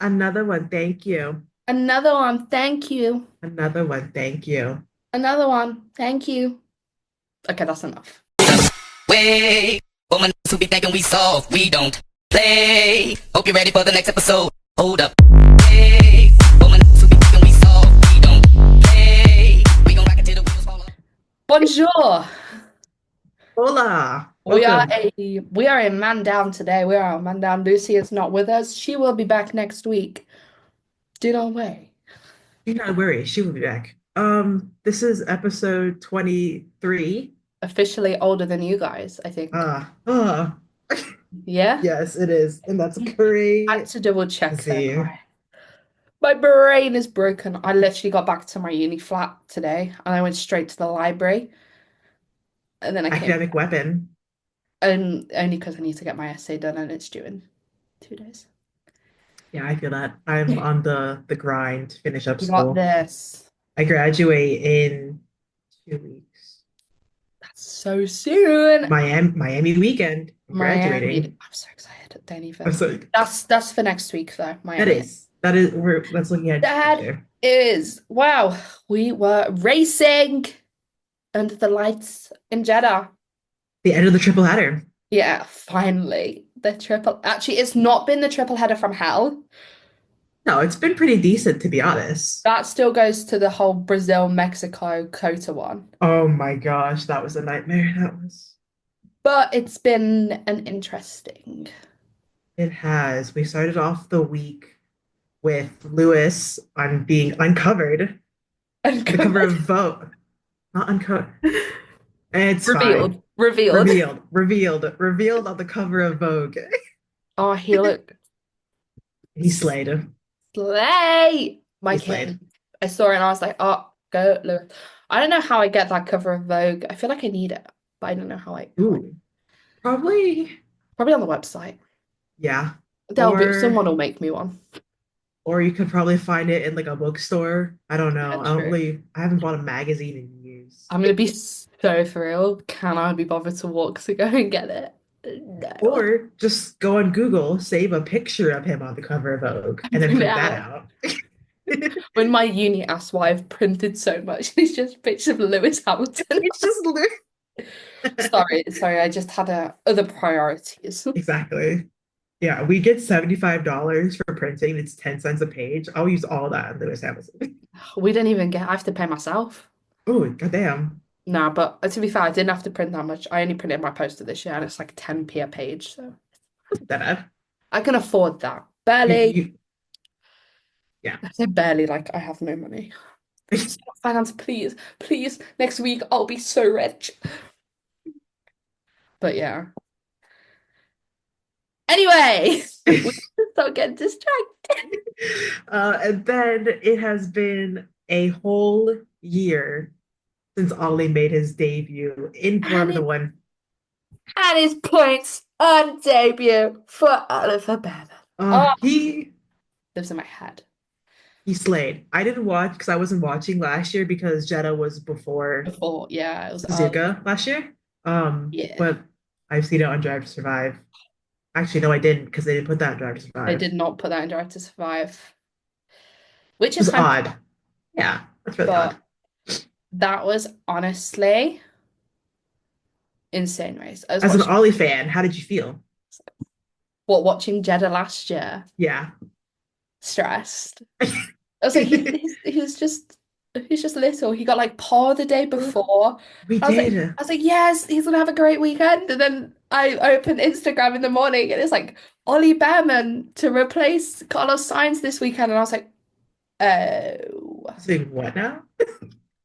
Another one, thank you. Another one, thank you. Another one, thank you. Another one, thank you. Okay, that's enough. Way, woman who be thinking we soft, we don't play. Hope you're ready for the next episode. Hold up. Hey, woman who be thinking we soft, we don't play. We gon' rock it till the wheels fall off. Bonjour. Hola, We are welcome. a man down today. We are a man down. Lucy is not with us. She will be back next week. Do not worry. Do not worry, she will be back. This is episode 23. Officially older than you guys, I think. Ah, ah, Yeah? yes, it is, and that's I had great to double to check see then. you. My brain is broken. I literally got back to my uni flat today and I went straight to the library and then I came Academic weapon. and only because I need to get my essay done and it's due in 2 days. Yeah, I feel that. I'm on the grind to finish up You got school. this. I graduate in 2 weeks. That's so soon. Miami weekend. I'm Miami. graduating. I'm so excited. Don't I'm even. so That's for next week though, that Miami. is that is we're that's looking at next That year. is wow. We were racing under the lights in Jeddah. The end of the triple header. Yeah, finally. The triple actually it's not been the triple header from hell. No, it's been pretty decent to be honest. That still goes to the whole Brazil Mexico quota one. Oh my gosh, that was a nightmare. That was But it's been an interesting. it has. We started off the week with Lewis on being uncovered. The cover of Vogue. Not uncovered. It's fine. Revealed. Revealed. Revealed on the cover of Vogue. Oh, he looked He slayed him. slay. My He slayed. king. I saw it and I was like, oh, go, Lewis. I don't know how I get that cover of Vogue. I feel like I need it, but I don't know how I Ooh, probably, probably on the website. yeah. There'll be Or someone will make me one. or you could probably find it in like a bookstore. I don't Yeah, know. true. I haven't bought a magazine in years. I'm gonna be so thrilled. Can I be bothered to walk to go and get it? No. Or just go on Google, save a picture of him on the cover of Vogue, and then Print it print that out. out. When my uni asks why I've printed so much, it's just pictures of Lewis Hamilton. It's just Sorry, I just had other priorities. exactly. Yeah, we get $75 for printing. It's 10 cents a page. I'll use all that on Lewis Hamilton. We didn't even get, I have to pay myself. Oh, goddamn. No, but to be fair, I didn't have to print that much. I only printed my poster this year and it's like 10p a page. So Wasn't that bad? I can afford that. You, Barely. you, yeah. I say barely, like I have no money. Stop finance, please. Please. Next week I'll be so rich. But yeah. Anyway, we don't get distracted. And then it has been a whole year since Ollie made his debut in And Formula it One. and his points on debut for Oliver Bennett. Uh, Oh, he lives in my head. he slayed. I didn't watch because I wasn't watching last year because Jeddah was before Before, yeah, it was early. Suzuka last year. Yeah. But I've seen it on Drive to Survive. Actually, no, I didn't because they didn't put that on Drive to They Survive. did not put that in Drive to Survive, which It is was kind of odd. Yeah, that's really odd. but that was honestly insane race. I was As an watching Ollie fan, how did you feel? watching Jeddah last year, Yeah. stressed. I was like, he's just little. He got like par the day before. We I was like, did. I was like, yes, he's gonna have a great weekend. And then I opened Instagram in the morning and it's like Ollie Behrman to replace Carlos Sainz this weekend. And I was like, oh. Saying what now?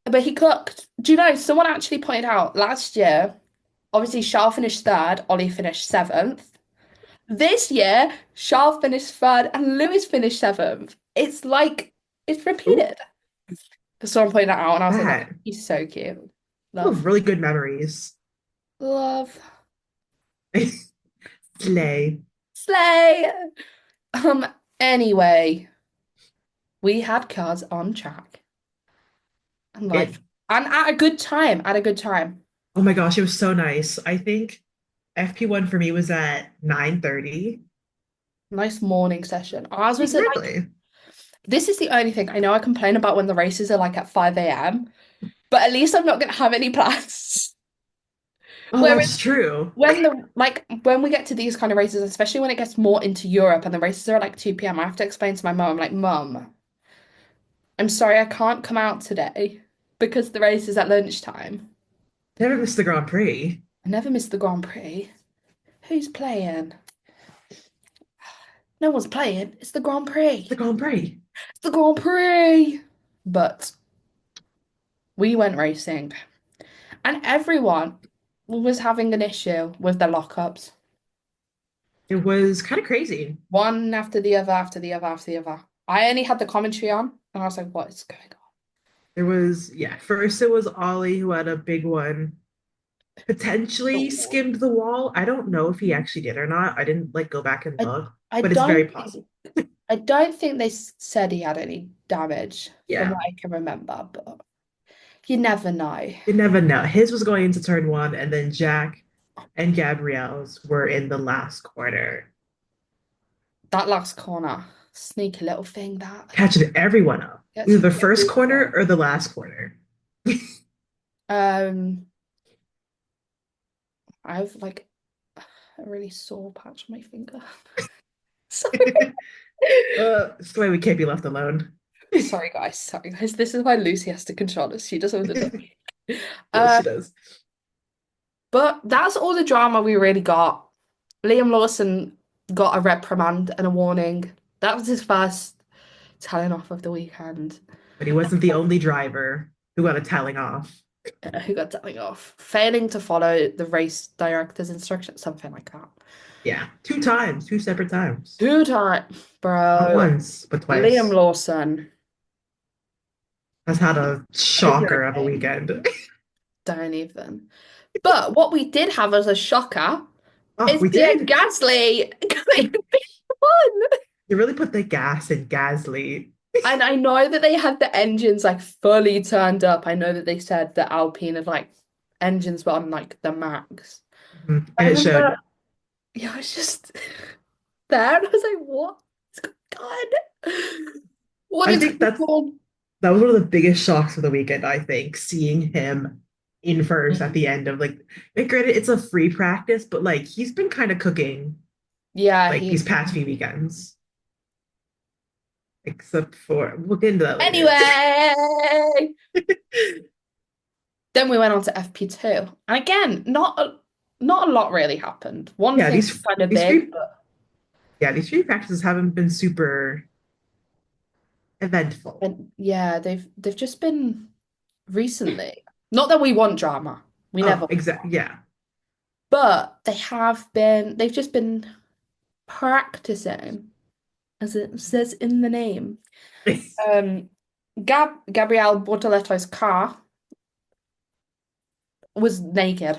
But he cooked. Do you know, someone actually pointed out last year, obviously Charles finished third, Ollie finished seventh. This year, Charles finished third and Lewis finished seventh. It's like it's Ooh, repeated. Someone pointed that out and I was like, that. he's so cute. Full of Love. really good memories. Love. Slay. Slay. Um, anyway, we had cars on track. And like It, and at a good time, at a good time. oh my gosh, it was so nice. I think FP1 for me was at 9:30. Nice morning session. Ours was at like, Exactly. this is the only thing I know I complain about when the races are like at 5 a.m., but at least I'm not going to have any plans. Oh, Whereas that's true. when we get to these kind of races, especially when it gets more into Europe and the races are at like 2 p.m., I have to explain to my mum, I'm like, Mum, I'm sorry I can't come out today because the race is at lunchtime. Never missed the Grand Prix. I never miss the Grand Prix. Who's playing? No one's playing. It's the Grand Prix. The Grand Prix. It's the Grand Prix. But we went racing, and everyone was having an issue with the lockups. It was kind of crazy. One after the other, after the other, after the other. I only had the commentary on, and I was like, what is going on? There was, yeah, first it was Ollie who had a big one. Potentially skimmed the wall. I don't know if he actually did or not. I didn't like go back and I, look, I but it's very don't possible. I don't think they said he had any damage from Yeah, what I can remember, but you never know. you never know. His was going into turn one, and then Jack and Gabrielle's were in the last quarter, That last corner, sneaky little thing that catching everyone up. gets Either you the first corner everywhere. or the last corner. Um, I have like a really sore patch on my finger. Sorry. It's the way we can't be left alone. Sorry, guys. Sorry, guys. This is why Lucy has to control us. She doesn't want to do. Yes, she does. But that's all the drama we really got. Liam Lawson got a reprimand and a warning. That was his first telling off of the weekend. But he wasn't the only driver who got a telling off. Who got telling off? Failing to follow the race director's instructions, something like that. Yeah, two times, two separate times. 2 times, Not bro. once, but Liam twice. Lawson. Has had a Hope you're shocker of a okay. weekend. Don't even. But what we did have as a shocker Oh, is we Pierre did. Gasly getting P1. You really put the gas in Gasly. And I know that they had the engines like fully turned up. I know that they said that Alpine had like engines were on like the max. Mhm. I And it showed. remember, yeah, I was just there and I was like, what is going on? What I is think going on? that was one of the biggest shocks of the weekend, I think, seeing him in first at Mm. the end of like granted, it's a free practice, but like he's been kind of cooking Yeah, like he. these past few weekends. Except for we'll get into that later. Anyway, then we went on to FP2, and again, not a lot really happened. One Yeah, thing these kind of these big, free but yeah, these free practices haven't been super eventful. and yeah, they've just been recently. Not that we want drama, we never Oh, want exactly. drama, Yeah. but they've just been practicing, as it says in the name. Um, Gabrielle Bortoletto's car was naked.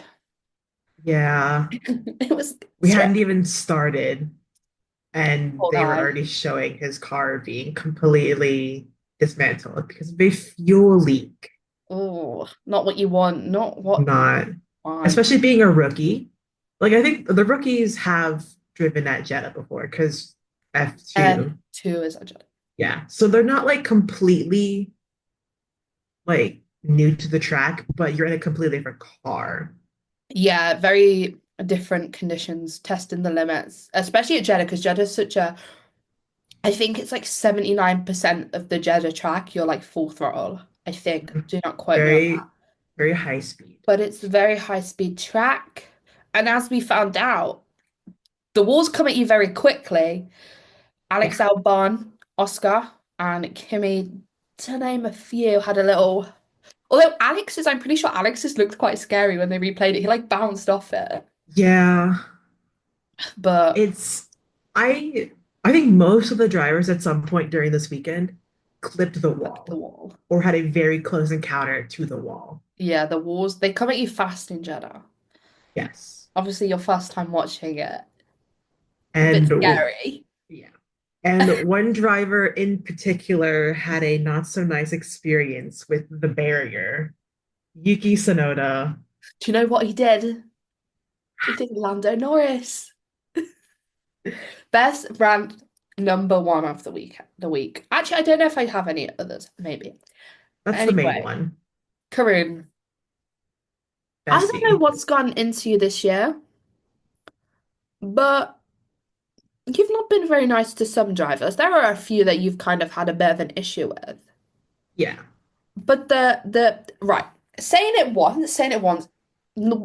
Yeah. It was We stripped. hadn't even started, and Poor they were guy. already showing his car being completely dismantled because of a fuel leak. Oh, not what you want, not what you Not, want. especially being a rookie. Like, I think the rookies have driven at Jeddah before because F2. F2 is a joke. Yeah. So they're not like completely like new to the track, but you're in a completely different car. Yeah, very different conditions, testing the limits, especially at Jeddah, because Jeddah's such a, I think it's like 79% of the Jeddah track, you're like full throttle. I think. Do not quote me on that. Very, very high speed. But it's a very high speed track. And as we found out, the walls come at you very quickly. Alex Yeah. Albon, Oscar, and Kimi, to name a few, had a little. Although Alex's, I'm pretty sure Alex's looked quite scary when they replayed it. He like bounced off it. Yeah. But It's I I think most of the drivers at some point during this weekend clipped the like the wall wall. or had a very close encounter to the wall. Yeah, the walls, they come at you fast in Jeddah. Yes. Obviously, your first time watching it, a bit And scary. yeah. And one driver in particular had a not so nice experience with the barrier. Yuki Tsunoda. Do you know what he did? He did Lando Norris. Beth ranked number one of the week. Actually, I don't know if I have any others. Maybe. That's the main Anyway, one. Karun, I don't know Bestie. what's gone into you this year, but you've not been very nice to some drivers. There are a few that you've kind of had a bit of an issue with. Yeah. But the right, saying it once,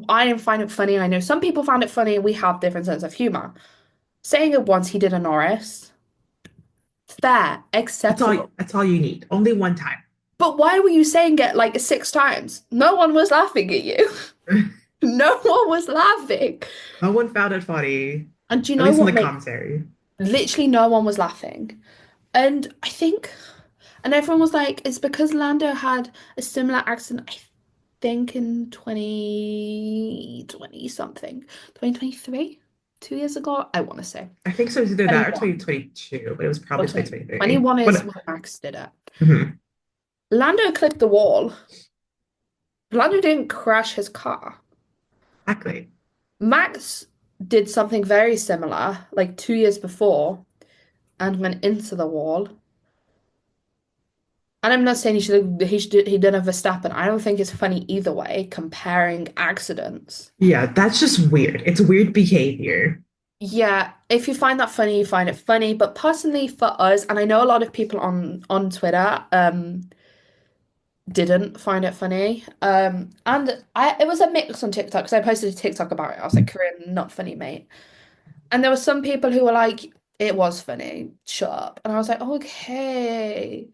I didn't find it funny. I know some people found it funny. We have different sense of humor. Saying it once, he did a Norris. Fair, acceptable. That's all you need. Only one time. But why were you saying it like 6 times? No one was laughing at you. No one was laughing. No one found it funny. And do you At know least in what the makes commentary. literally no one was laughing? And I think, and everyone was like, it's because Lando had a similar accident, I think in 2020 something, 2023, 2 years ago, I want to say. I think so. It was either that or 21. 2022, but it was probably 2023. 21 is But when Max did it. mhm, Lando clipped the wall. Lando didn't crash his car. exactly. Max did something very similar, like 2 years before, and went into the wall. And I'm not saying he didn't have Verstappen. I don't think it's funny either way, comparing accidents. Yeah, that's just weird. It's weird behavior. Yeah, if you find that funny, you find it funny. But personally, for us, and I know a lot of people on Twitter, didn't find it funny. And it was a mix on TikTok because I posted a TikTok about it. I was like, Korean, not funny, mate. And there were some people who were like, it was funny, shut up. And I was like, okay.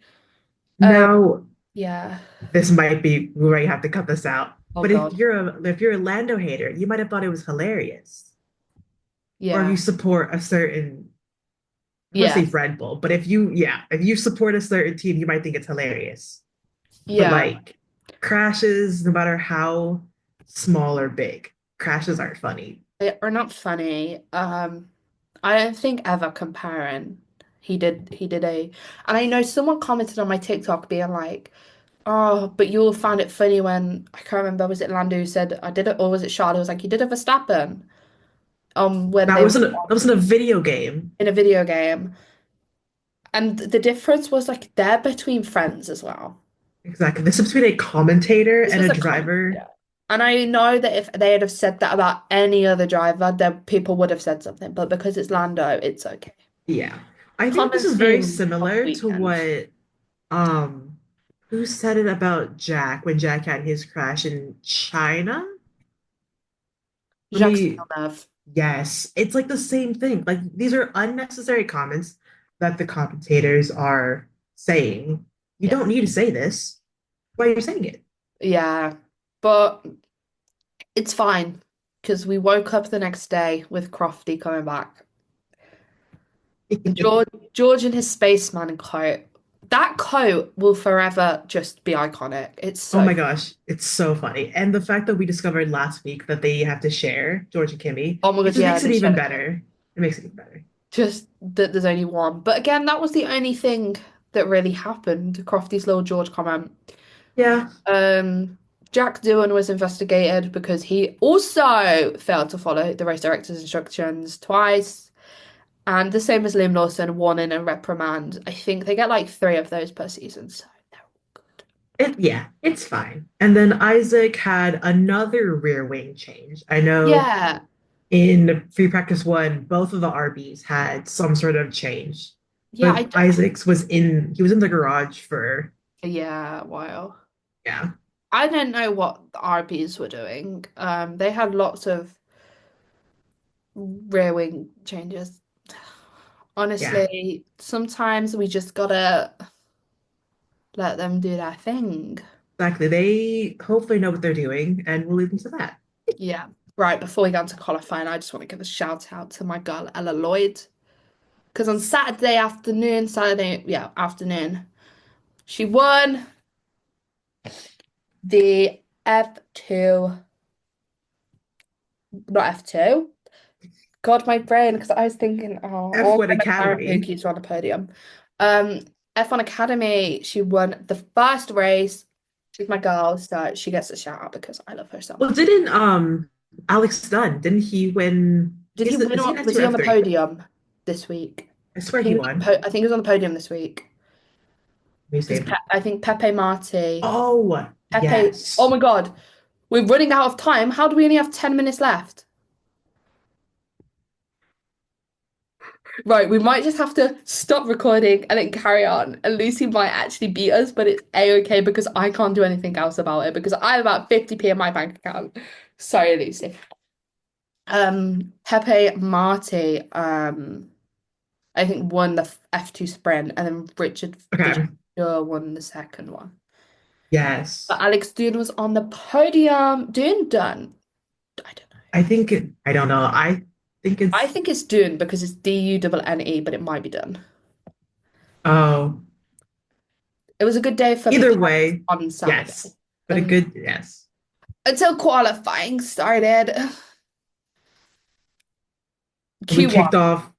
Now, Yeah. this might be we might have to cut this out. Oh But God. if you're a Lando hater, you might have thought it was hilarious. Or if Yeah. you support a certain, I want to Yeah. say Red Bull, but if you support a certain team, you might think it's hilarious. But Yeah. like crashes, no matter how small or big, crashes aren't funny. They are not funny. I don't think ever comparing. He did and I know someone commented on my TikTok being like, oh, but you all found it funny when I can't remember, was it Lando who said I did it, or was it Charlotte who was like, you did a Verstappen? When they were That wasn't a video game. in a video game. And the difference was like they're between friends as well. Exactly. This is between a commentator This and was a a comment, driver. yeah. And I know that if they had have said that about any other driver, then people would have said something. But because it's Lando, it's okay. Yeah. I think this Common is very theme of the similar to weekend. what who said it about Jack when Jack had his crash in China? Let Jacques me Villeneuve. Yes, it's like the same thing. Like these are unnecessary comments that the commentators are saying. You Yeah. don't need to say this. Why are you saying it? Yeah. But it's fine because we woke up the next day with Crofty coming back. George in his spaceman coat. That coat will forever just be iconic. It's Oh so my gosh, it's so funny. And the fact that we discovered last week that they have to share George and Kimmy, oh my it God, just yeah, makes it they even said it. better. It makes it even better. Just that there's only one. But again, that was the only thing that really happened. Crofty's little George comment. Yeah, Jack Doohan was investigated because he also failed to follow the race director's instructions twice. And the same as Liam Lawson, one in a reprimand. I think they get like 3 of those per season, so they're all good. it's fine. And then Isaac had another rear wing change. I know Yeah, in free practice one, both of the RBs had some sort of change. yeah, But Isaac's he was in the garage for yeah, wow. yeah. I don't know what the RPs were doing. They had lots of rear wing changes. Yeah, Honestly, sometimes we just gotta let them do their thing. exactly. They hopefully know what they're doing, and we'll leave them to that. Yeah. Right, before we go into qualifying, I just want to give a shout out to my girl Ella Lloyd. Because on afternoon, she won the F2, not F2. God, my brain, because I was thinking, oh, all F1 my McLaren Academy. Pookies are on the podium. F1 Academy, she won the first race. She's my girl, so she gets a shout out because I love her so Well, much. didn't Alex Dunn, didn't he win? Did he win? Is he an Was F2 he or on the F3? podium? this week. I swear he won. I think he was on the podium this week. Let me Because see. I think Pepe Marti. Oh, Pepe. Oh yes. my God. We're running out of time. How do we only have 10 minutes left? Right, we might just have to stop recording and then carry on. And Lucy might actually beat us, but it's a-okay because I can't do anything else about it because I have about 50p in my bank account. Sorry, Lucy. Pepe Marti, I think won the F2 sprint, and then Richard Okay. won the second one. Yes. But Alex Dune was on the podium. Dune done. I don't know. I don't know. I think it's Dune because it's Dune, but it might be done. Oh, It was a good day for either mechanics way, on Saturday. yes. But a good, yes. Until qualifying started. We kicked Q1. off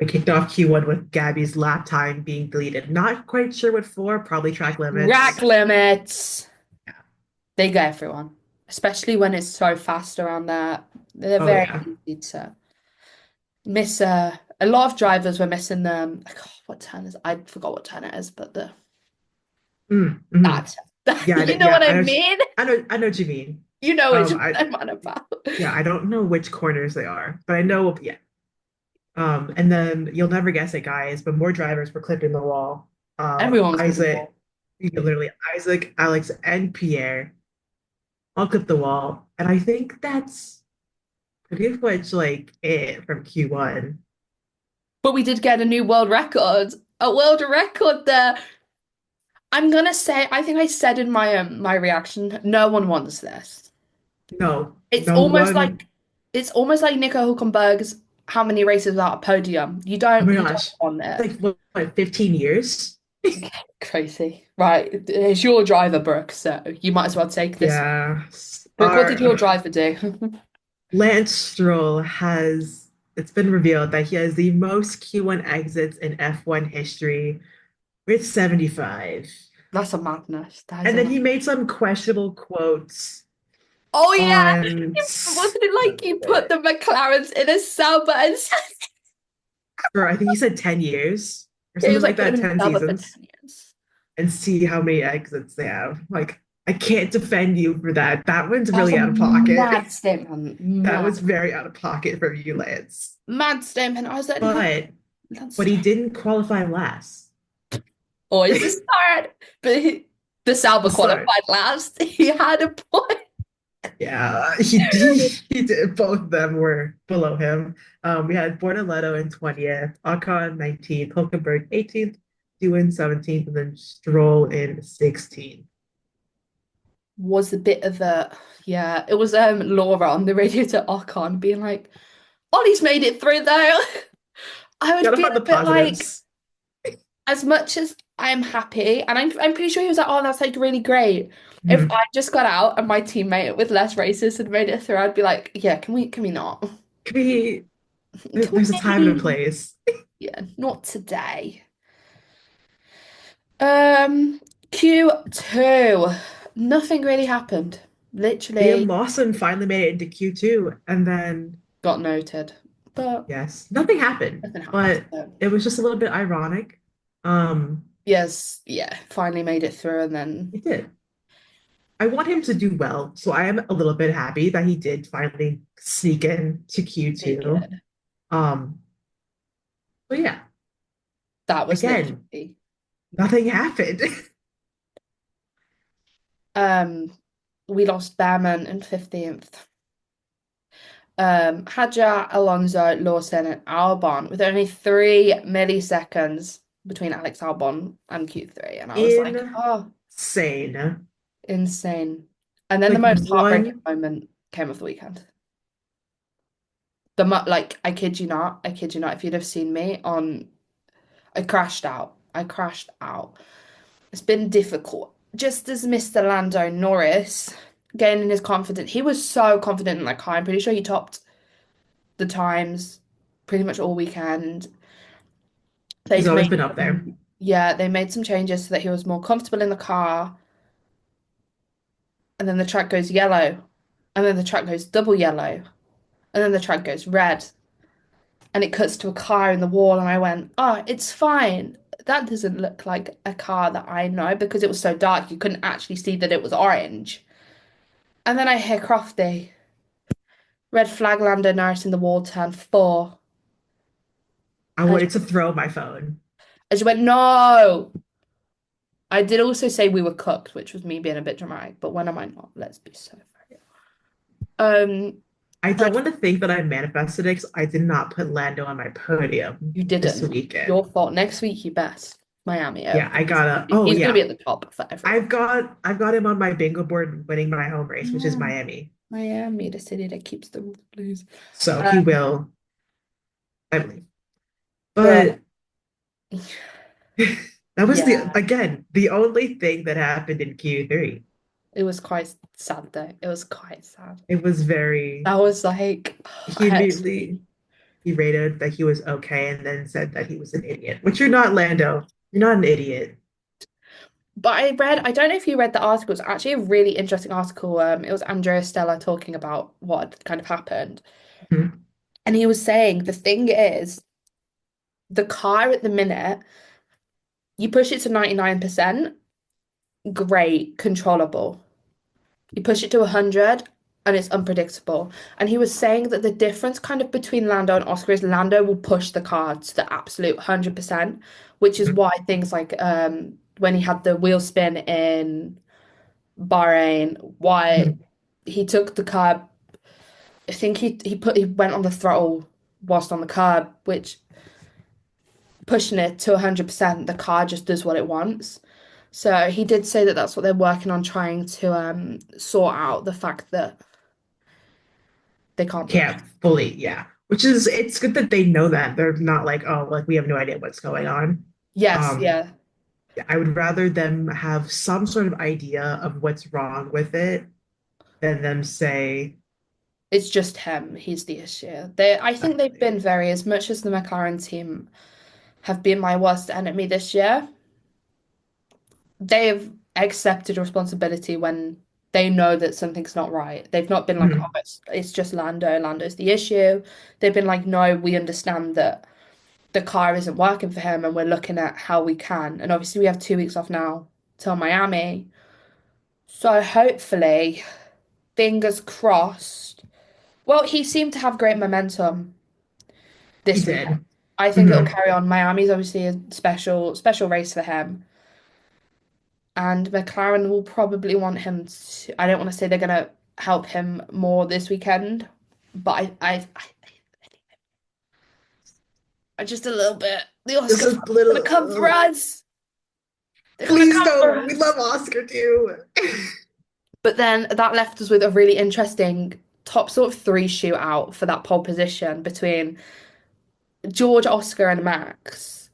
Q1 with Gabby's lap time being deleted. Not quite sure what for, probably track limits. Rack limits. Yeah. They go everyone, especially when it's so fast around there. They're Oh, very yeah. easy to miss. A lot of drivers were missing them. What turn is? I forgot what turn it is, but the that Yeah, you know what I know, mean. I know what you mean. You know which one I'm on about. Yeah, I don't know which corners they are, but I know, yeah. And then you'll never guess it, guys, but more drivers were clipped in the wall. Everyone's Isaac, literally Isaac, Alex, and Pierre all clipped the wall, and I think that's pretty much like it from Q1. But we did get a new world record. A world record there. I'm gonna say, I think I said in my my reaction, no one wants this. No, It's no almost one. like Nico Hulkenberg's how many races without a podium. You Oh don't my you don't gosh, want it's it. like what, 15 years? Crazy. Right. It's your driver, Brooke, so you might as well take this. Yeah. Brooke, what did your driver do? Lance Stroll has, it's been revealed that he has the most Q1 exits in F1 history with 75. That's a madness. And then he made some questionable quotes Oh yeah. on, Wasn't it like you put the McLarens in a Sauber and for, I think he said 10 years or he something was like like that, put them in 10 Sauber for seasons, 10 years. and see how many exits they have. Like, I can't defend you for that. That one's That's really a out of pocket. mad statement. That was very out of pocket from you, Lance. Mad statement. I was like, no, But that's he didn't qualify last. always a start. But the Sauber Sorry. qualified last. He had a point. Yeah, he did. Both of them were below him. We had Bortoletto in 20th, Ocon 19th, Hulkenberg 18th, Doohan 17th, and then Stroll in 16th. Was a bit of a yeah. It was Laura on the radio to Ocon being like, Ollie's made it through though. I would Gotta be find a the bit like, positives. as much as I'm happy, and I'm pretty sure he was like, oh, that's like really great. If Mhm. I just got out and my teammate with less races had made it through, I'd be like, yeah, can we not? Could be, Can there's a we time and a maybe? place. Yeah, not today. Q2. Nothing really happened. Liam Literally Lawson finally made it into Q2, and then, got noted. But yes, nothing happened, nothing happened. but So, it was just a little bit ironic. yes, yeah, finally made it through and then It did. I want him to do well, so I am a little bit happy that he did finally sneak in to he Q2. did. But yeah, That was again, literally nothing happened. we lost Behrman in 15th. Hadjar, Alonso, Lawson, and Albon with only 3 milliseconds between Alex Albon and Q3. And I was like, oh, Insane. insane. And then Like the most heartbreaking moment came of the weekend. I kid you not, if you'd have seen me I crashed out. It's been difficult. Just as Mr. Lando Norris gaining his confidence, he was so confident in that car. I'm pretty sure he topped the times pretty much all weekend. He's always been up there. Yeah, they made some changes so that he was more comfortable in the car. And then the track goes yellow. And then the track goes double yellow. And then the track goes red. and it cuts to a car in the wall, and I went, oh, it's fine. That doesn't look like a car that I know, because it was so dark you couldn't actually see that it was orange. And then I hear Crofty, red flag Lando Norris in the wall, turn 4. I And wanted to throw my phone. I just went, no. I did also say we were cooked, which was me being a bit dramatic, but when am I not? Let's be so fair. I don't Red, want to think that I manifested it 'cause I did not put Lando on my podium you this didn't. weekend. Your fault. Next week, you best. Miami. Yeah, I gotta. Oh He's gonna be yeah, at the top for everyone. I've got him on my bingo board winning my home race, which is Yeah. Miami. Miami, the city that keeps the Blues. So Uh, he will, I believe. but But that was yeah, the only thing that happened in Q3. it was quite sad though. It was quite sad. It was very, That was like, I he had, immediately he rated that he was okay and then said that he was an idiot, which you're not, Lando. You're not an idiot. but I don't know if you read the article. It's actually a really interesting article. It was Andrea Stella talking about what had kind of happened. Mhm. And he was saying the thing is, the car at the minute, you push it to 99%, great, controllable. You push it to 100 and it's unpredictable. And he was saying that the difference kind of between Lando and Oscar is Lando will push the car to the absolute 100%, which is why things like when he had the wheel spin in Bahrain, why Mhm. he took the curb. I think he went on the throttle whilst on the curb, which pushing it to 100%, the car just does what it wants. So he did say that that's what they're working on, trying to sort out the fact that they can't do it. Can't fully, yeah. Which is, it's good that they know that. They're not like, oh, like we have no idea what's going on. Yes, Um, yeah. I would rather them have some sort of idea of what's wrong with it than them say, It's just him. He's the issue. I think they've exactly. been very, as much as the McLaren team have been my worst enemy this year, they've accepted responsibility when they know that something's not right. They've not been like, oh, Mhm. it's just Lando. Lando's the issue. They've been like, no, we understand that the car isn't working for him and we're looking at how we can. And obviously we have 2 weeks off now till Miami. So hopefully, fingers crossed. Well, he seemed to have great momentum He this weekend. did. I think it'll Mhm. carry on. Miami's obviously a special race for him. And McLaren will probably want him to, I don't want to say they're gonna help him more this weekend, but I just a little bit. The This Oscar is fans are gonna come for little. us. They're gonna Please come for don't. We us. love Oscar too. But then that left us with a really interesting top sort of three shootout for that pole position between George, Oscar, and Max.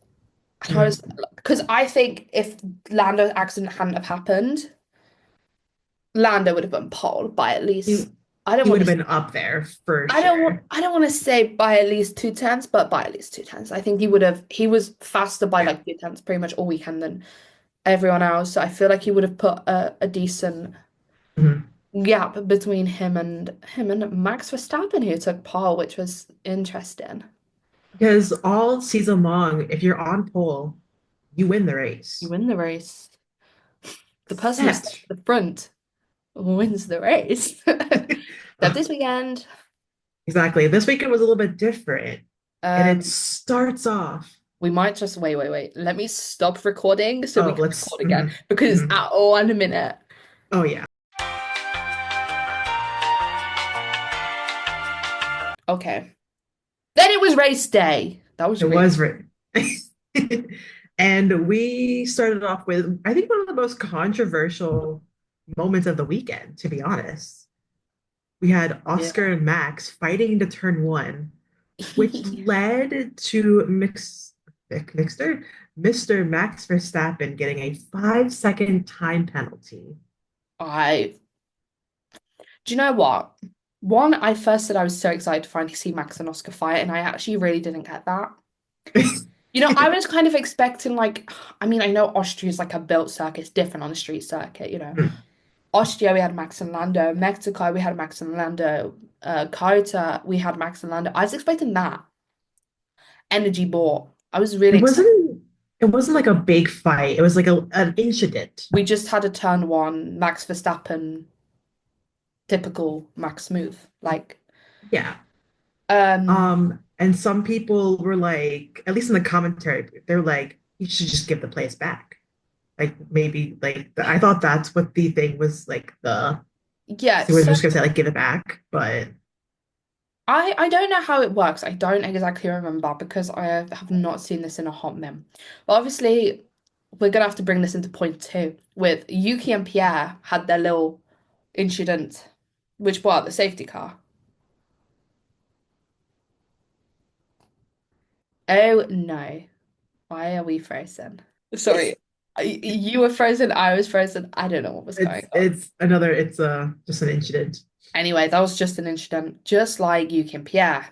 And I was, Mhm. because I think if Lando's accident hadn't have happened, Lando would have been pole by at least. He I don't he would want have to. been up there for sure. I don't want to say by at least 2 tenths, but by at least 2 tenths. I think he would have. He was faster by Yeah. like 2 tenths pretty much all weekend than everyone else. So I feel like he would have put a decent Mhm. gap between him and Max Verstappen, who took pole, which was interesting. Because all season long, if you're on pole, you win the You race. win the race. The person who starts Except, at the front wins the race. Except this weekend. exactly. This weekend was a little bit different. And it Um, starts off. we might just wait. Let me stop recording so we Oh, can let's. record again because Mhm. at all in a minute. Oh, yeah. Okay. Then it was race day. That was It really was written. And we started off with, I think, one of the most controversial moments of the weekend, to be honest. We had yeah. Oscar and Max fighting into turn one, which led to Mr. Max Verstappen getting a 5 second time penalty. I do you know what? One, I first said I was so excited to finally see Max and Oscar fight, and I actually really didn't get that. I was kind of expecting like, I mean, I know Austria is like a built circuit, it's different on a street circuit. Austria, we had Max and Lando. Mexico, we had Max and Lando. Kota, we had Max and Lando. I was expecting that. energy bought. I was really It excited. wasn't like a big fight. It was like an incident. We just had a turn one, Max Verstappen, typical Max move. Like, Yeah. um, And some people were like, at least in the commentary, they're like, you should just give the place back. Like maybe like I thought that's what the thing was like yeah, they were so just gonna say like give it back, but I don't know how it works. I don't exactly remember because I have not seen this in a hot minute. But obviously, we're gonna have to bring this into point two with Yuki and Pierre had their little incident, which brought out the safety car. Oh no. Why are we frozen? Sorry. You were frozen, I was frozen. I don't know what was going on. it's just an incident. Anyway, that was just an incident, just like Yuki and Pierre.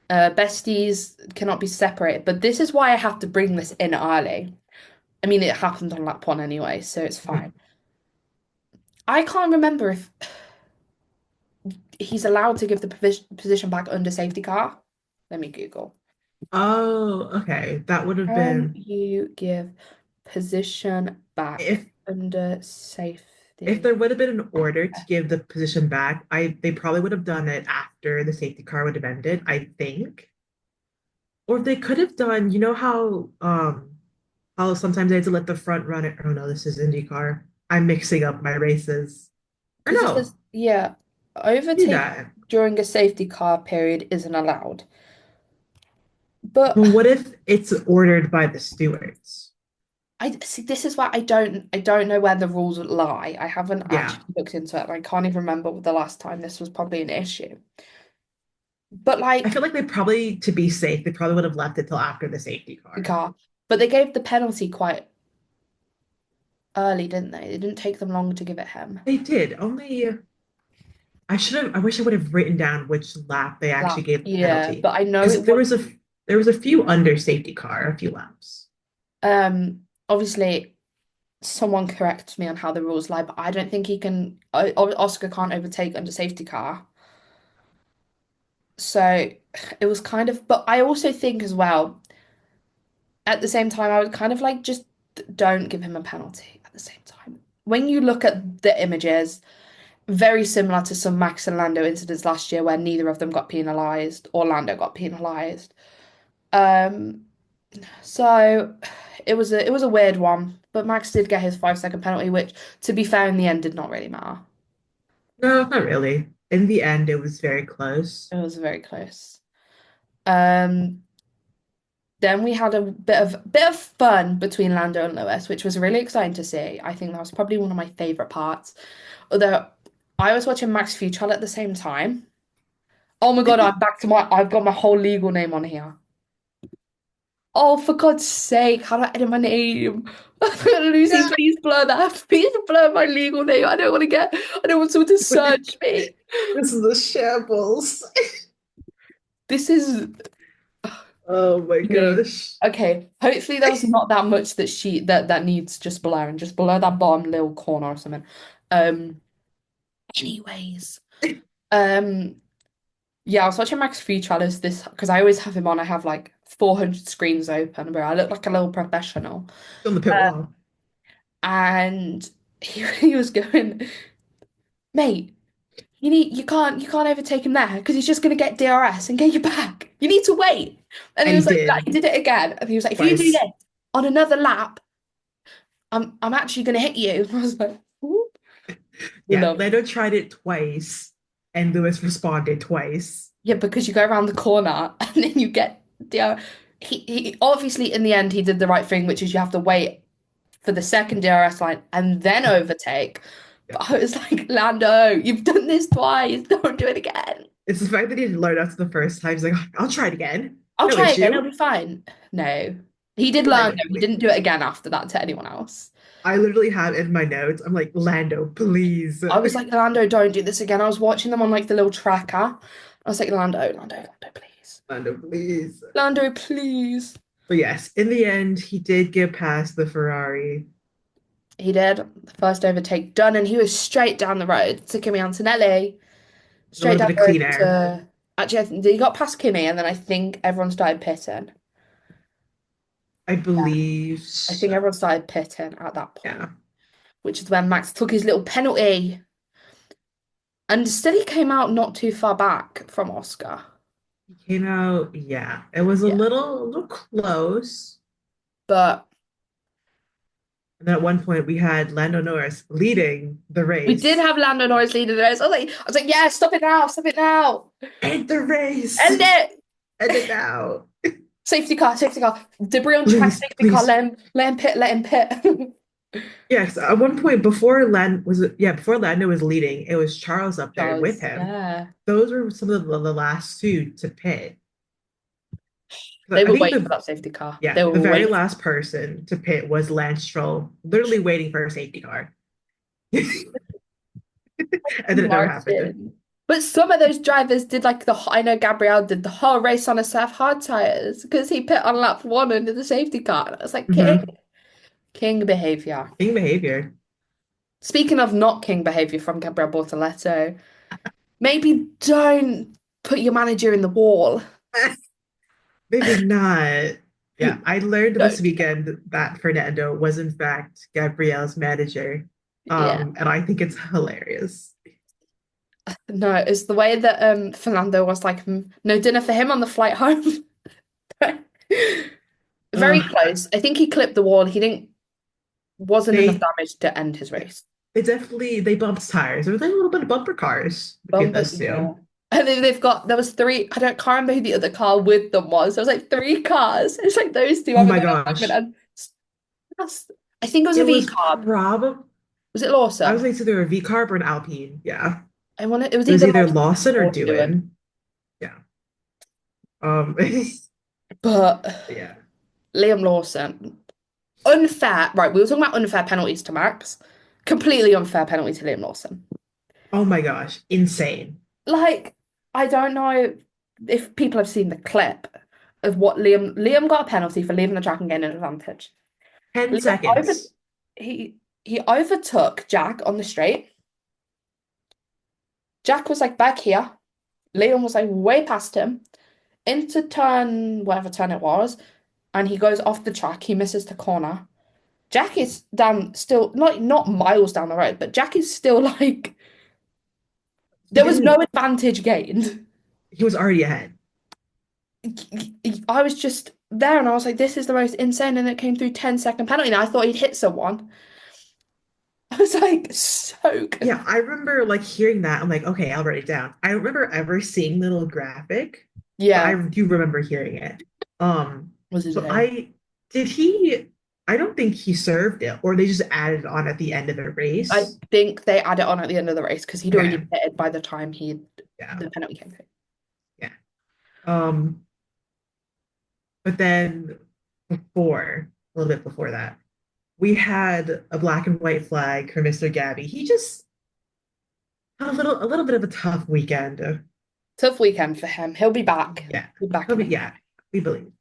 Besties cannot be separated, but this is why I have to bring this in early. I mean, it happened on lap one anyway, so it's fine. I can't remember if he's allowed to give the position back under safety car. Let me Google. Oh, okay. That would have Can been you give position back if under safety? if there would have been an order to give the position back, they probably would have done it after the safety car would have ended, I think. Or they could have done, you know how sometimes they had to let the front runner. Oh no, this is IndyCar. I'm mixing up my races. Or Because it no, says, yeah, do overtake that. during a safety car period isn't allowed. But But what if it's ordered by the stewards? I see this is why I don't know where the rules lie. I haven't Yeah. actually looked into it, and I can't even remember the last time this was probably an issue. But I like feel like they probably, to be safe, they probably would have left it till after the safety the car. car, but they gave the penalty quite early, didn't they? It didn't take them long to give it him. They did. Only I wish I would have written down which lap they actually Lap. gave the Yeah, penalty. but I know Because it was there was a few under safety car, a few laps. obviously someone correct me on how the rules lie, but I don't think he can Oscar can't overtake under safety car. So it was kind of, but I also think as well, at the same time, I would kind of like just don't give him a penalty at the same time. When you look at the images, very similar to some Max and Lando incidents last year where neither of them got penalised or Lando got penalised. Um, so it was a weird one, but Max did get his 5 second penalty, which to be fair in the end did not really matter. No, not really. In the end, it was very close. It was very close. Um, Then we had a bit of fun between Lando and Lewis, which was really exciting to see. I think that was probably one of my favorite parts. Although I was watching Max Futrell at the same time. Oh my God, I've got my whole legal name on here. Oh, for God's sake, how do I edit my name? Lucy, Yeah. please blur that. Please blur my legal name. I don't want someone to search me. This is a shambles. This is Oh my me. gosh. Okay, hopefully there was not that much that needs just blurring, just blur that bottom little corner or something. Um, anyways, um, yeah, I was watching Max Futrell this because I always have him on. I have like 400 screens open where I look like a little professional. On the pit Uh, wall. and he was going, mate, you can't overtake him there because he's just gonna get DRS and get you back. You need to wait. And he And he was like, did he did it again. And he was like, if you do twice. this on another lap, I'm actually gonna hit you. And I was like, ooh. Yeah, Love. Lando tried it twice, and Lewis responded twice. Yeah, because you go around the corner and then you get DRS. He obviously in the end he did the right thing, which is you have to wait for the second DRS line and then overtake. Yeah. But I was like, Lando, you've done this twice. Don't do it again. It's the fact that he didn't learn after the first time. He's like, I'll try it again. I'll No try again, issue. it'll be fine. No. He did Like, learn though. He didn't do it again after that to anyone else. I literally have in my notes, I'm like, Lando, please. I was like, Lando, don't do this again. I was watching them on like the little tracker. I was like, Lando, please. Lando, please. Lando, please. But yes, in the end, he did get past the Ferrari. He did. The first overtake done, and he was straight down the road to Kimi Antonelli. A little Straight down bit of the road clean air. to Actually, I think he got past Kimmy, and then I think everyone started pitting. I believe I think so. everyone started pitting at that point, Yeah. which is when Max took his little penalty. And still, he came out not too far back from Oscar. He came out, yeah. It was Yeah. a little close. But And then at one point we had Lando Norris leading the we did race. have Lando Norris leading the race. I was like, yeah, stop it now, stop it now. End the race. End it. End it now. Safety car, safety car. Debris on track, Please, safety car, please. let him pit, let him pit. Yes, at one point before Lando was leading, it was Charles up there with Charles, him. yeah. Those were some of the last two to pit. They I were think waiting for that safety car. yeah, They the were very waiting. last person to pit was Lance Stroll, literally waiting for a safety car. And then it never happened. Martin. But some of those drivers did like I know Gabriel did the whole race on a Surf hard tires because he pit on lap one under the safety car. And I was like, Hmm. king behavior. King behavior. Speaking of not king behavior from Gabriel Bortoleto, maybe don't put your manager in the wall. Maybe not. Yeah, I learned this Don't. weekend that Fernando was in fact Gabrielle's manager. Yeah. And I think it's hilarious. No, it's the way that Fernando was like, no dinner for him on the flight home. Very Uh, close. I think he clipped the wall. Wasn't enough they damage to end his race. they bumped tires. There was like a little bit of bumper cars between Bumper, those yeah. two. And then there was three, can't remember who the other car with them was. There was like three cars. It's like those two Oh having my an argument. gosh. And I think it was a It V was carb. probably Was it I was Lawson? like either a V carb or an Alpine. Yeah. It was It was either either Lawson Lawson or or Doohan. Doohan. Yeah. Um But yeah. Liam Lawson, unfair. Right, we were talking about unfair penalties to Max. Completely unfair penalty to Liam Lawson. Oh my gosh. Insane. Like, I don't know if people have seen the clip of what Liam got a penalty for leaving the track and gaining an advantage. 10 Liam seconds. he overtook Jack on the straight. Jack was like back here. Liam was like way past him into turn, whatever turn it was, and he goes off the track. He misses the corner. Jack is down still, not miles down the road, but Jack is still like He there was no didn't advantage gained. he was already ahead. I was just there and I was like, this is the most insane, and it came through 10-second penalty. And I thought he'd hit someone. I was like, so good. Yeah, I remember like hearing that. I'm like, okay, I'll write it down. I don't remember ever seeing the little graphic, but I Yeah, do remember hearing it. was So insane. I don't think he served it, or they just added it on at the end of the I race. think they add it on at the end of the race because he'd already Okay. pitted by the time Yeah. the penalty came through. Yeah. Um, but then a little bit before that, we had a black and white flag for Mr. Gabby. He just had a little bit of a tough weekend. Tough weekend for him. He'll be back. Yeah. He'll be back in Yeah, we believe.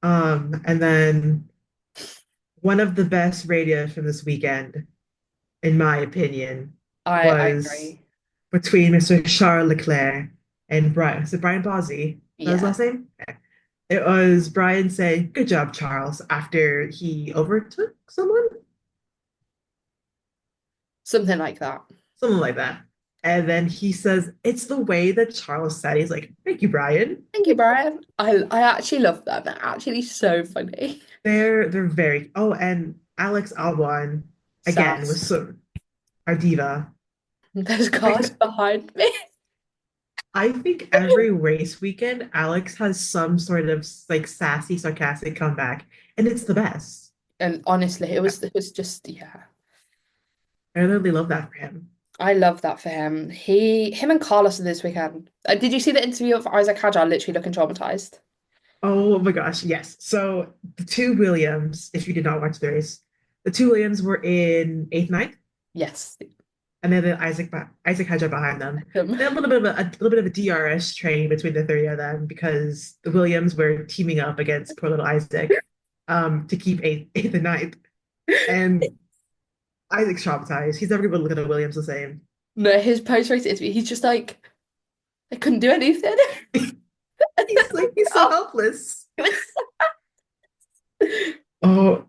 And then one of the best radios from this weekend, in my opinion, I was agree. between Mr. Charles Leclerc and Brian. Is it Brian Bozzi? That his Yeah. last name? Yeah. It was Brian saying, "Good job, Charles," after he overtook someone, Something like that. something like that. And then he says, "It's the way that Charles said." He's like, "Thank you, Brian." Thank you, Brian. I actually love them. They're actually so funny. They're very. Oh, and Alex Albon again was Sass. so our diva. There's cars I behind me. I think every race weekend, Alex has some sort of like sassy, sarcastic comeback, and it's the best. And honestly, it was just, yeah. I really love that for him. I love that for him. Him and Carlos are this weekend. Did you see the interview of Isaac Hadjar literally looking traumatized? Oh my gosh, yes. So the two Williams, if you did not watch the race, the two Williams were in eighth, ninth, Yes. and then Isaac Hadjar behind them. Him. Then a little bit of a DRS train between the three of them because the Williams were teaming up against poor little Isaac to keep eighth and ninth. And Isaac's traumatized. He's never going to look at the Williams the same. No, his post-race interview, he's just like, I couldn't do anything. He's so helpless. Oh,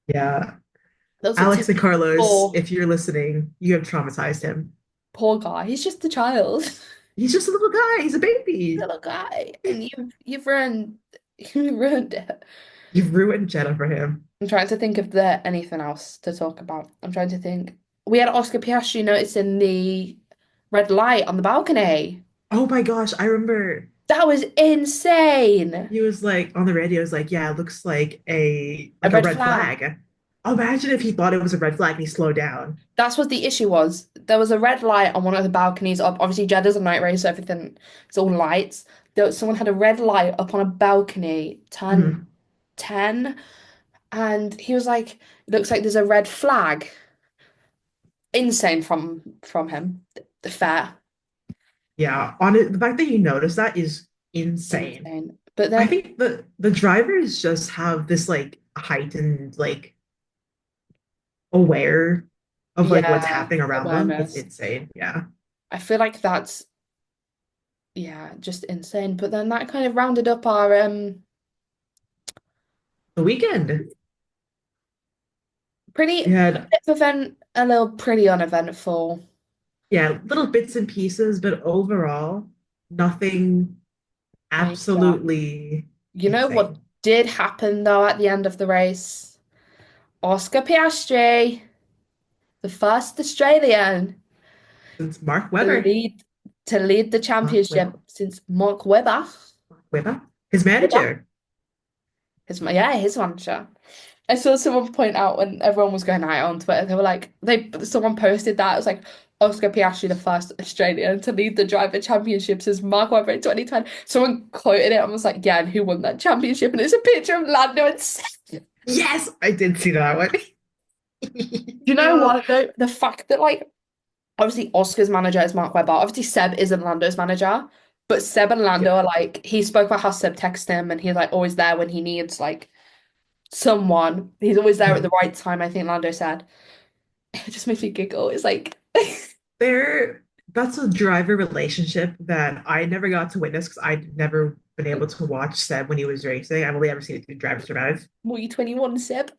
yeah. Those are Alex two and Carlos, poor, if you're listening, you have traumatized him. poor guy. He's just a child, He's just a little guy. He's a baby. little guy, and you've ruined you ruined it. You've ruined Jeddah for him. I'm trying to think if there anything else to talk about. I'm trying to think. We had Oscar Piastri noticing the red light on the balcony. Oh my gosh, I remember That was insane. he was like on the radio, he was like, yeah, it looks like A a red red flag. flag. Imagine if he thought it was a red flag and he slowed down. That's what the issue was. There was a red light on one of the balconies. Obviously, Jeddah's a night race, so everything it's all lights. Someone had a red light up on a balcony, turn Mhm. 10, and he was like, "It looks like there's a red flag." Insane from him. Fair. Yeah, on it, the fact that you notice that is insane. Insane. But I then, think the drivers just have this like heightened like aware of like what's yeah, happening around them. It's awareness. insane. Yeah. I feel like that's yeah, just insane. But then that kind of rounded up our The weekend. pretty We had bit of event, a little pretty uneventful. yeah, little bits and pieces, but overall, nothing Major. absolutely You know what insane. did happen though at the end of the race? Oscar Piastri, the first Australian Since Mark to Webber, lead the Mark championship Webber, since Mark Webber. Mark Webber, his Webber? manager. His manager. I saw someone point out when everyone was going out on Twitter, they were like, someone posted that. It was like Oscar Piastri, the first Australian to lead the driver championship since Mark Webber in 2010. Someone quoted it and was like, yeah, and who won that championship? And it's a picture of Lando and Seth. Yes, I did see that one. Do you know what though? The fact that like obviously Oscar's manager is Mark Webber. Obviously Seb isn't Lando's manager, but Seb and Yeah. Lando are like he spoke about how Seb texts him and he's like always there when he needs like someone. He's always there at the right time, I think Lando said. It just makes me giggle. It's like There, that's a driver relationship that I never got to witness because I'd never been able to watch Seb when he was racing. I've only ever seen it through Drive to Survive. more you 21, Seb.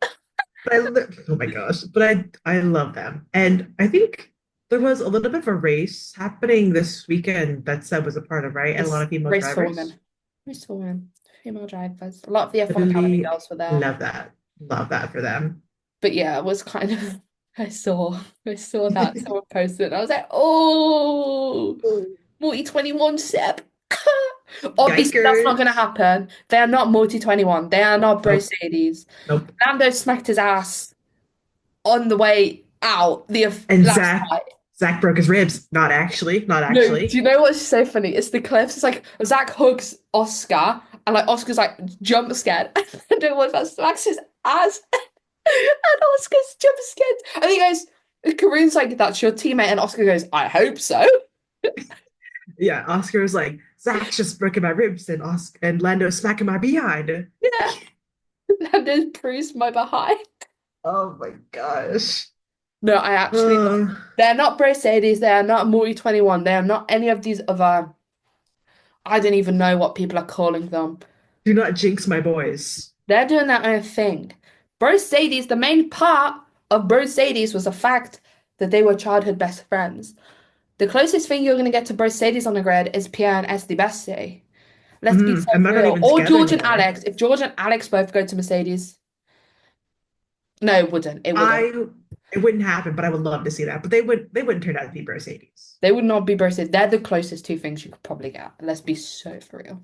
But oh my gosh, but I love them. And I think there was a little bit of a race happening this weekend that Seb was a part of, right? And a lot This of female race for drivers. women. Race for women. Female drivers. A lot of the I F1 Academy really girls were there. love that. Love that for them. But yeah, it was kind of I saw that someone posted it and I was like, oh, multi 21 Seb. Obviously, that's not going to Yikers. happen. They are not multi 21. They are not Nope. Mercedes. Nope. Lando smacked his ass on the way out the And last night. Zach broke his ribs. Not actually. Not No, actually. do you know what's so funny? It's the clips. It's like Zach hugs Oscar, and like Oscar's like jump scared, and no one else smacks his ass, and Oscar's jump scared. And he goes, Karoon's like, "That's your teammate," and Oscar goes, "I hope so." Yeah, Oscar was like, Zach's just broken my ribs and Lando's smacking my behind. Yeah, and then bruised my behind. Oh my gosh. No, I actually, they're not Mercedes. They are not multi 21. They are not any of these other. I don't even know what people are calling them. Do not jinx my boys. They're doing their own thing. Mercedes, the main part of Mercedes was the fact that they were childhood best friends. The closest thing you're going to get to Mercedes on the grid is Pierre and Esti Bessie. Let's be so And they're not real. even Or together George and anymore. Alex. If George and Alex both go to Mercedes. No, it wouldn't. It wouldn't. It wouldn't happen, but I would love to see that. But they wouldn't turn out to be Mercedes. They would not be Mercedes. They're the closest two things you could probably get. Let's be so for real.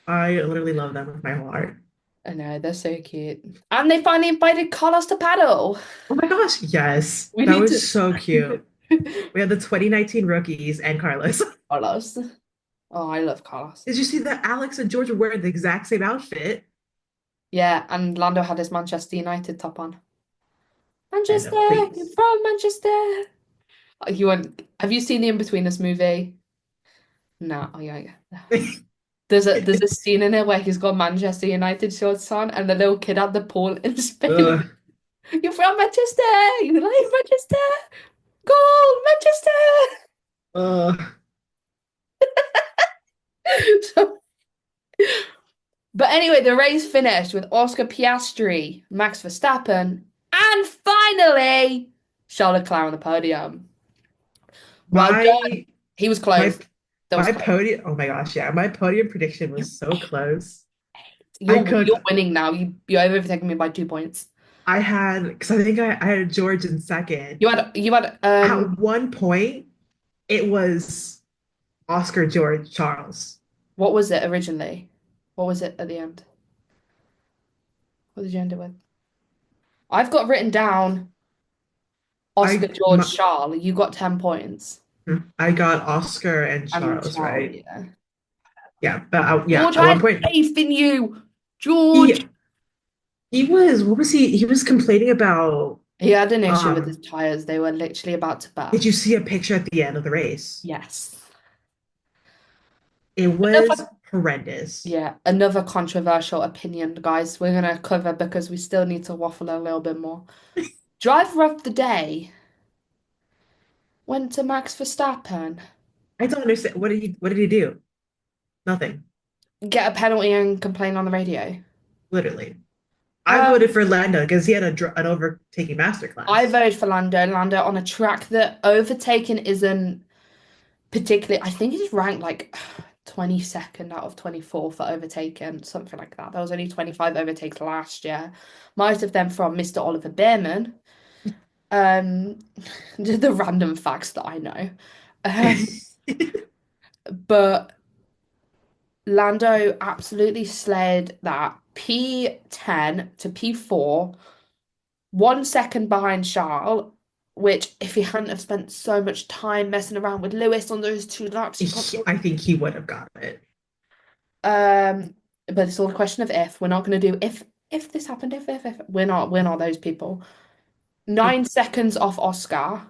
I literally love them with my whole heart. I know, they're so cute. And they finally invited Carlos to paddle. Oh my gosh, yes. We That need was to- so cute. We had the 2019 rookies and Carlos. Carlos. Oh, I love Carlos. Did you see that Alex and George were wearing the exact same outfit? Yeah, and Lando had his Manchester United top on. Manchester, please. you're from Manchester. Oh, have you seen the In-Betweeners movie? No, oh yeah. There's a scene in it where he's got Manchester United shorts on and the little kid at the pool in Spain. Ugh. You're from Manchester! You like Manchester! Goal, Manchester! So- but anyway, the race finished with Oscar Piastri, Max Verstappen, and finally Charles Leclerc on the podium. Well done. My He was my close. That was my close. podium. Oh my gosh, yeah, my podium prediction was so close. You're Could. winning now. You're overtaking me by 2 points. I had because I think I had George in second. You had At one point, it was Oscar, George, Charles. what was it originally? What was it at the end? What did you end it with? I've got written down Oscar, George, Charles. You got 10 points. I got Oscar and And Charles, right? yeah. Yeah, but yeah, George, at I one had point faith in you. George. he was what was he? He was complaining about. He had an issue with his tires. They were literally about to burst. Did you see a picture at the end of the race? Yes. It was horrendous. Yeah, another controversial opinion, guys. We're gonna cover because we still need to waffle a little bit more. Driver of the day went to Max Verstappen. I don't understand. What did he do? Nothing. Get a penalty and complain on the radio. Literally. I voted for Lando because he had an overtaking masterclass. I voted for Lando on a track that overtaking isn't particularly. I think he's ranked like 22nd out of 24 for overtaking, something like that. There was only 25 overtakes last year. Most of them from Mr. Oliver Bearman. The random facts that I know. But Lando absolutely slayed that. P10 to P4, 1 second behind Charles, which if he hadn't have spent so much time messing around with Lewis on those 2 laps, I think he would have gotten it. But it's all a question of if. We're not going to do if this happened, if. We're not those people. 9 seconds off Oscar,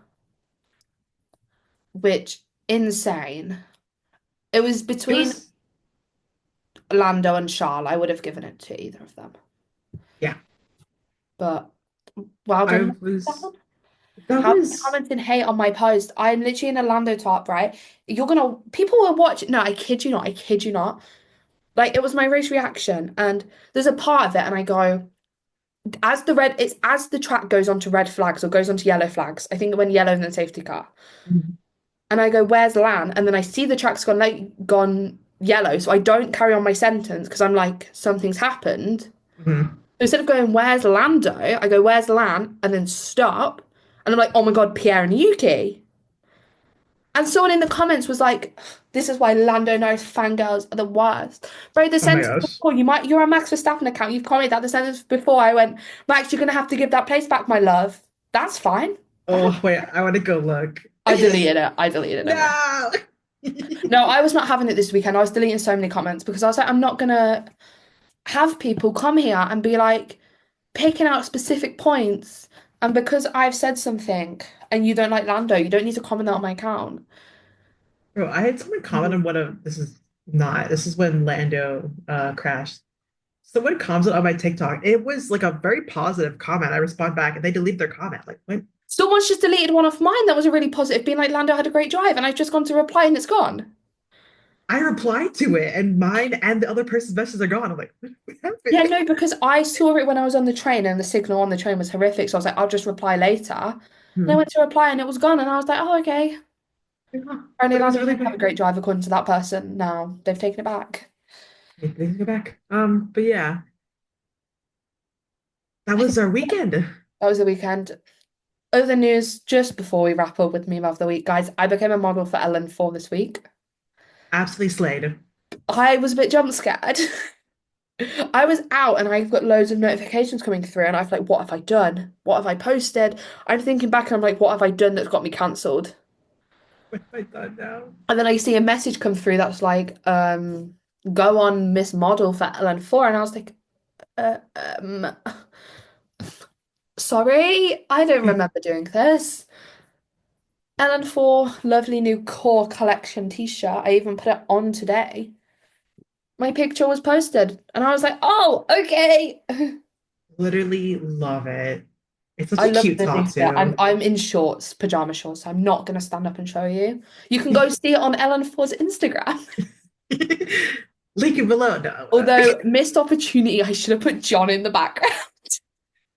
which insane. It was between Lando and Charles. I would have given it to either of them. Yeah. But well done. Commenting hate on my post. I'm literally in a Lando top, right? People will watch. No, I kid you not. Like, it was my race reaction, and there's a part of it, and I go, as the track goes onto red flags or goes onto yellow flags. I think it went yellow in the safety car. Mm-hmm. And I go, where's Lan? And then I see the track's gone yellow, so I don't carry on my sentence because I'm like, something's happened. Mm-hmm. Instead of going, where's Lando? I go, where's Lan? And then stop. And I'm like, oh my God, Pierre and Yuki. And someone in the comments was like, this is why Lando knows fangirls are the worst. Bro, the sentence before, you're a Max Verstappen account. You've commented that the sentence before I went, Max, you're going to have to give that place back, my love. That's fine. Oh, wait, I want to go look. I deleted it. No! No, I was not having it this weekend. I was deleting so many comments because I was like, I'm not going to have people come here and be like, picking out specific points. And because I've said something and you don't like Lando, you don't need to comment that on my account. Bro, I had someone comment on this is when Lando crashed. Someone commented on my TikTok. It was like a very positive comment. I respond back and they delete their comment. Like, what? Someone's just deleted one of mine that was a really positive, being like, Lando had a great drive, and I've just gone to reply and it's gone. I replied to it and mine and the other person's messages are gone. I'm like, what happened? Yeah, no, because I saw it when I was on the train and the signal on the train was horrific. So I was like, I'll just reply later. And I went to reply and it was gone. And I was like, oh, okay. Apparently, Lando didn't have a great drive according to that person. Now they've taken it back. They've taken it back. But yeah. That was our weekend. That was the weekend. Other news, just before we wrap up with Meme of the Week, guys, I became a model for LN4 this week. Absolutely slayed. I was a bit jump scared. I was out and I've got loads of notifications coming through and I was like, what have I done? What have I posted? I'm thinking back and I'm like, what have I done that's got me cancelled? What have I done now? And then I see a message come through that's like, go on Miss Model for LN4. And I was like, sorry, I don't remember doing this. LN4, lovely new core collection t-shirt. I even put it on today. My picture was posted and I was like, oh, okay. Literally love it. It's such a cute top too. I'm in shorts, pajama shorts. So I'm not going to stand up and show you. You can go see it on LN4's Instagram. Link it below. No. Although, missed opportunity, I should have put John in the background.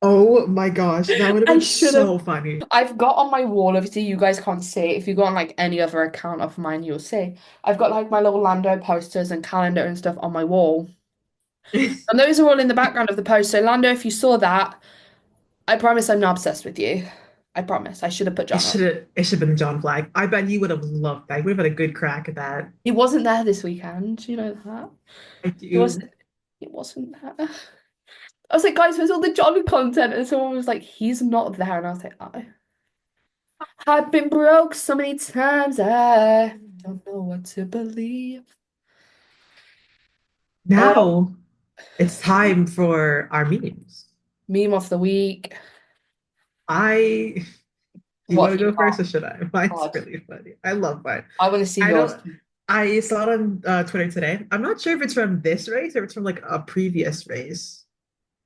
Oh my gosh, that would have I been should so have. funny. I've got on my wall, obviously you guys can't see it. If you go on like any other account of mine, you'll see. I've got like my little Lando posters and calendar and stuff on my wall. And those are all in the background of the post. So Lando, if you saw that, I promise I'm not obsessed with you. I promise. I should have put John on. It should have been John Flag. I bet you would have loved that. You would have had a good crack at that. He wasn't there this weekend. You know that? I It do. wasn't there. I was like, guys, where's all the John content? And someone was like, he's not there. And I was like, oh. I've been broke so many times, I don't know what to believe. Now it's time for our memes. Meme of the week. Do you What want to have go you first or should I? Mine's God. really funny. I love mine. I want to see I yours. I saw it on Twitter today. I'm not sure if it's from this race or if it's from like a previous race.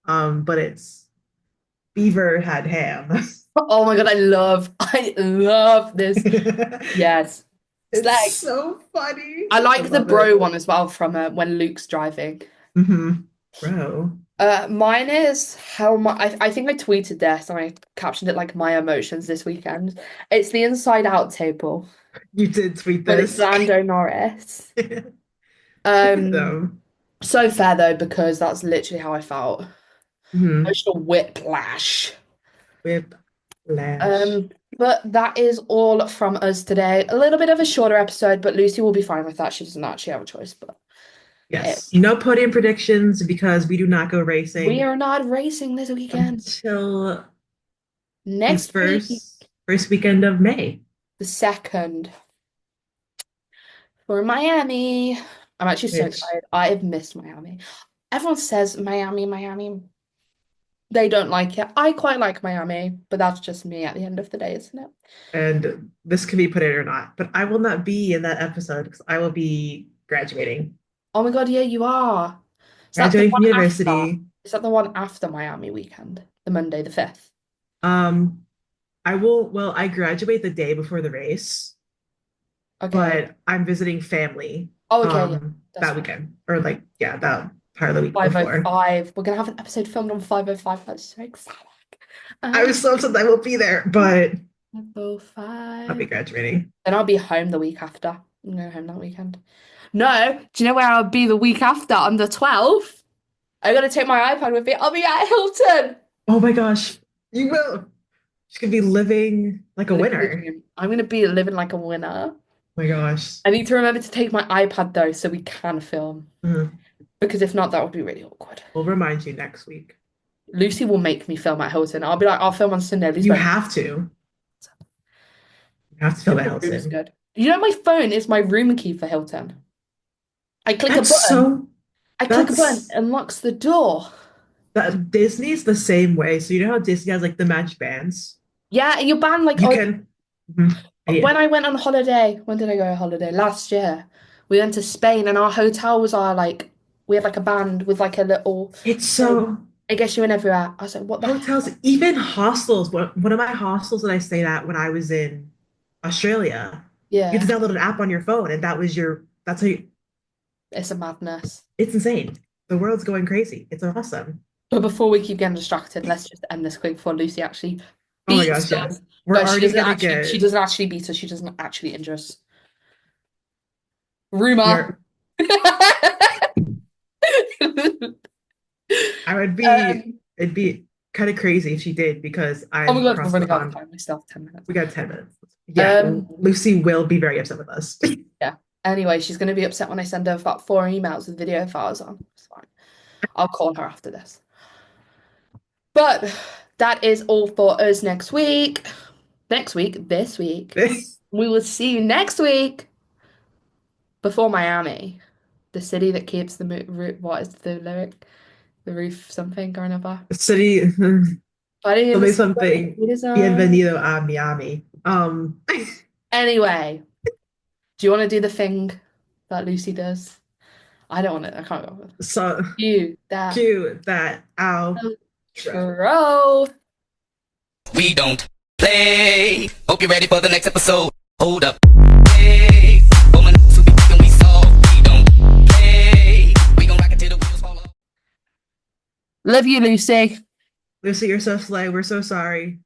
But it's Beaver had ham. Oh my God, I love this. Yes. It's like so funny. I like the love bro it. one as well from when Luke's driving. Bro. Mine is how my I think I tweeted this and I captioned it like my emotions this weekend. It's the Inside Out table, You did tweet but it's this. Lando Norris. So, So fair though, because that's literally how I felt. Emotional whiplash. whiplash. But that is all from us today. A little bit of a shorter episode, but Lucy will be fine with that. She doesn't actually have a choice, but Yes. No podium predictions because we do not go racing we are not racing this weekend. until Next week, first weekend of May. the 2nd for Miami. I'm actually so Which- excited. I have missed Miami. Everyone says Miami. They don't like it. I quite like Miami, but that's just me at the end of the day, isn't it? And this can be put in or not, but I will not be in that episode because I will be graduating. Oh my God, yeah, you are. Is that the Graduating from one university. after? Is that the one after Miami weekend? The Monday, the 5th? I graduate the day before the race, Okay. but I'm visiting family Oh, okay, yeah, that's that fine. weekend. Or like, yeah, that part of the week before. 5:05. We're gonna have an episode filmed on 5:05. That's so exciting. I was so upset I will be there, but 5:05. I'll be graduating. Then I'll be home the week after. I'm going home that weekend. No, do you know where I'll be the week after? On the 12th. I gotta take my iPad with me. I'll be at Hilton. Oh my gosh, you will. She's gonna be living like a winner. I'm gonna be living like a winner. Oh my gosh. I need to remember to take my iPad though, so we can film. Mhm. Because if not, that would be really awkward. We'll remind you next week. Lucy will make me film at Hilton. I'll be like, I'll film on Sunday. Lucy's You like, have to. You have to film at "The room's Hilton. good." You know, my phone is my room key for Hilton. I click a button. That's so I click a button, that's- unlocks the door. that Disney's the same way. So you know how Disney has like the magic bands? Yeah, and you ban like You oh, can Yeah. when I went on holiday, when did I go on holiday? Last year. We went to Spain and our hotel was we had like a band with like a little It's so I guess you went everywhere. I was like, what the hotels, even hostels. One of my hostels that I stayed at when I was in Australia, you Yeah, had to download an app on your phone, and that's how you, it's a madness. it's insane. The world's going crazy. It's awesome. But before we keep getting distracted, let's just end this quick before Lucy actually Oh my beats gosh, yeah. us. We're No, she already doesn't gonna actually, get she doesn't actually beat us. She doesn't actually injure us. Rumor. I would be it'd be kind of crazy if she did because I'm Oh my God, we're crossing running the out of pond. time. We still have 10 minutes. We got 10 minutes. Yeah, Um, Lucy will be very upset with us. Anyway, she's going to be upset when I send her about 4 emails with video files on. It's fine. I'll call her after this. But that is all for us this week. We will see you next week before Miami, the city that keeps the what is the lyric? The roof something or another. City something. Bienvenido a Miami. Anyway, do you want to do the thing that Lucy does? I don't want it. I can't go. So Cue that outro. We don't play. Hope you're ready for the next episode. Hold up. Hey, woman, so we thinking we soft. We don't Love you, Lucy. Lucy, you're so slay. We're so sorry.